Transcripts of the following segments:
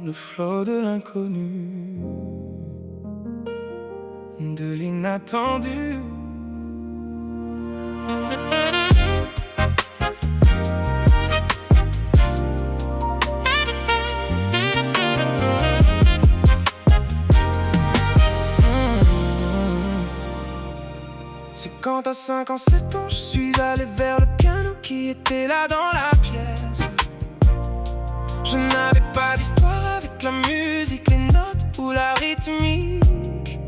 Le flot de l'inconnu, de l'inattendu. C'est quand à 5 ans, 7 ans, je suis allé vers le piano qui était là dans la pièce. Je n'avais pas d'histoire avec la musique, les notes ou la rythmique.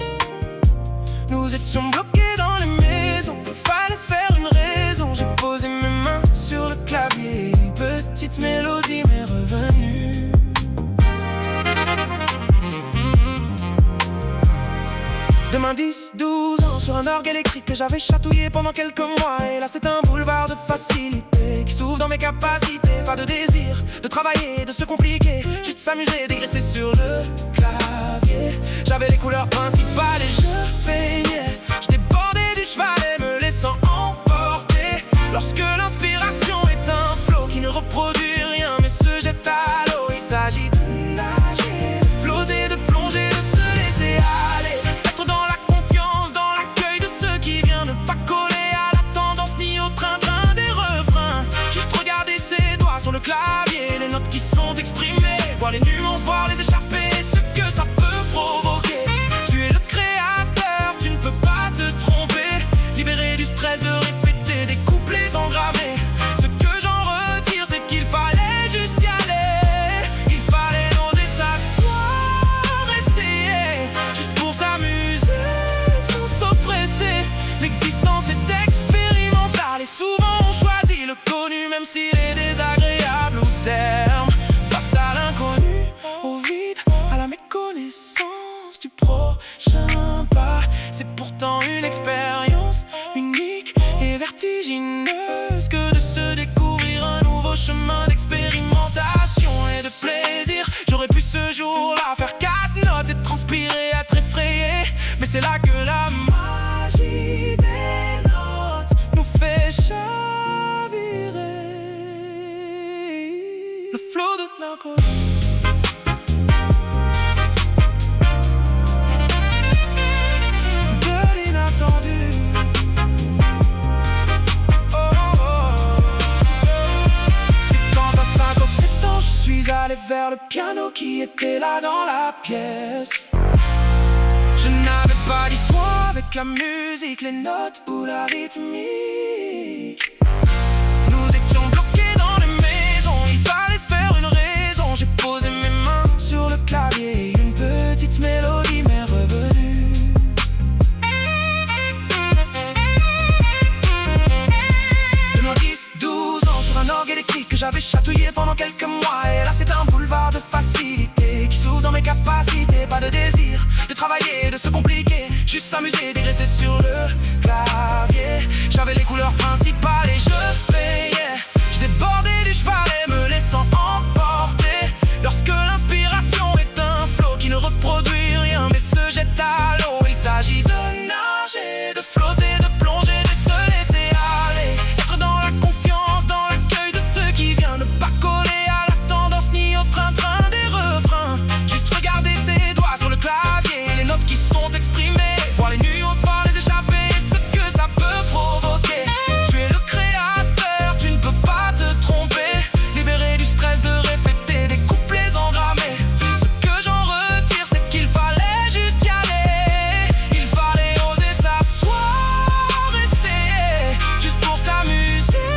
Nous étions bloqués dans les maisons, il fallait se faire une raison. J'ai posé mes mains sur le clavier, une petite mélodie m'est revenue. De mes 10, 12 ans, sur un orgue électrique que j'avais chatouillé pendant quelques mois. Et là c'est un boulevard de facilité qui s'ouvre dans mes capacités. Pas de désir de travailler, de se compliquer, juste s'amuser, dégraisser sur le clavier. J'avais les couleurs principales et je peignais. Je débordais du chevalet, me laissant emporter. Lorsque l'inspiration est un flot qui ne reproduit rien mais se jette à l'eau. Il s'agit de nager, de flotter, de plonger, de se laisser aller. Être dans la confiance, dans l'accueil de ceux qui viennent. Ne pas coller à la tendance ni au train-train des refrains. Juste regarder ses doigts sur le clavier, les notes qui sont exprimées. Voir les nuances, voir les échapper, ce que ça peut provoquer. Tu es le créateur, tu ne peux pas te tromper. Libéré du stress de répéter des couplets engrammés. Ce que j'en retire, c'est qu'il fallait juste y aller. Il fallait oser s'asseoir, essayer, juste pour s'amuser sans s'oppresser. L'existence est expérimentale et souvent on choisit le connu, même s'il est désagréable au terme. Face à l'inconnu, au vide, à la méconnaissance du prochain pas. C'est pourtant une expérience unique et vertigineuse que de se découvrir un nouveau chemin d'expérimentation et de plaisir. J'aurais pu ce jour-là faire 4 notes et transpirer, être effrayé. Mais c'est là que la magie des notes nous fait chavirer. Le flot de l'inconnu. Allé vers le piano qui était là dans la pièce. Je n'avais pas d'histoire avec la musique, les notes ou la rythmique. Nous étions bloqués dans les maisons, il fallait se faire une raison. J'ai posé mes mains sur le clavier, une petite mélodie m'est revenue. De mes 10, 12 ans, sur un orgue électrique que j'avais chatouillé pendant quelques mois. Et là c'est un boulevard de facilité qui s'ouvre dans mes capacités. Pas de désir de travailler, de se compliquer, juste s'amuser, dégraisser sur le clavier. J'avais les couleurs principales et je payais. Je débordais du chevalet, me laissant emporter. Lorsque l'inspiration est un flot qui ne reproduit rien mais se jette à l'eau. Il s'agit de nager, de flotter, de plonger, de se laisser aller. Être dans la confiance, dans l'accueil de ceux qui viennent. Ne pas coller à la tendance ni au train-train des refrains. Juste regarder ses doigts sur le clavier, les notes qui sont exprimées. Voir les nuances, voir les échapper, ce que ça peut provoquer. Tu es le créateur, tu ne peux pas te tromper. Libéré du stress de répéter des couplets engrammés. Ce que j'en retire, c'est qu'il fallait juste y aller. Il fallait oser s'asseoir, essayer, juste pour s'amuser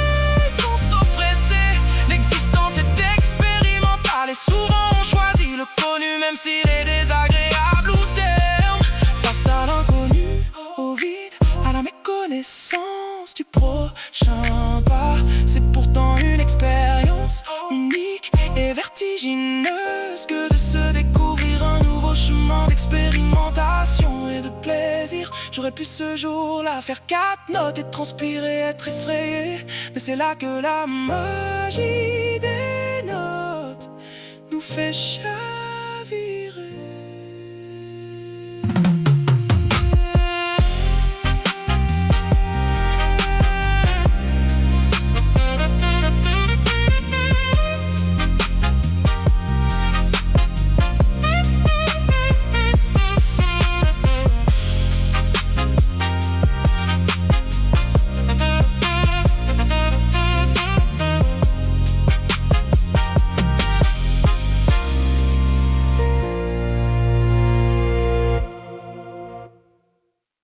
sans s'oppresser. L'existence est expérimentale et souvent on choisit le connu, même s'il est désagréable au terme. Face à l'inconnu, au vide, à la méconnaissance du prochain pas. C'est pourtant une expérience unique et vertigineuse que de se découvrir un nouveau chemin d'expérimentation et de plaisir. J'aurais pu ce jour-là faire 4 notes et transpirer, être effrayé. Mais c'est là que la magie des notes nous fait chavirer.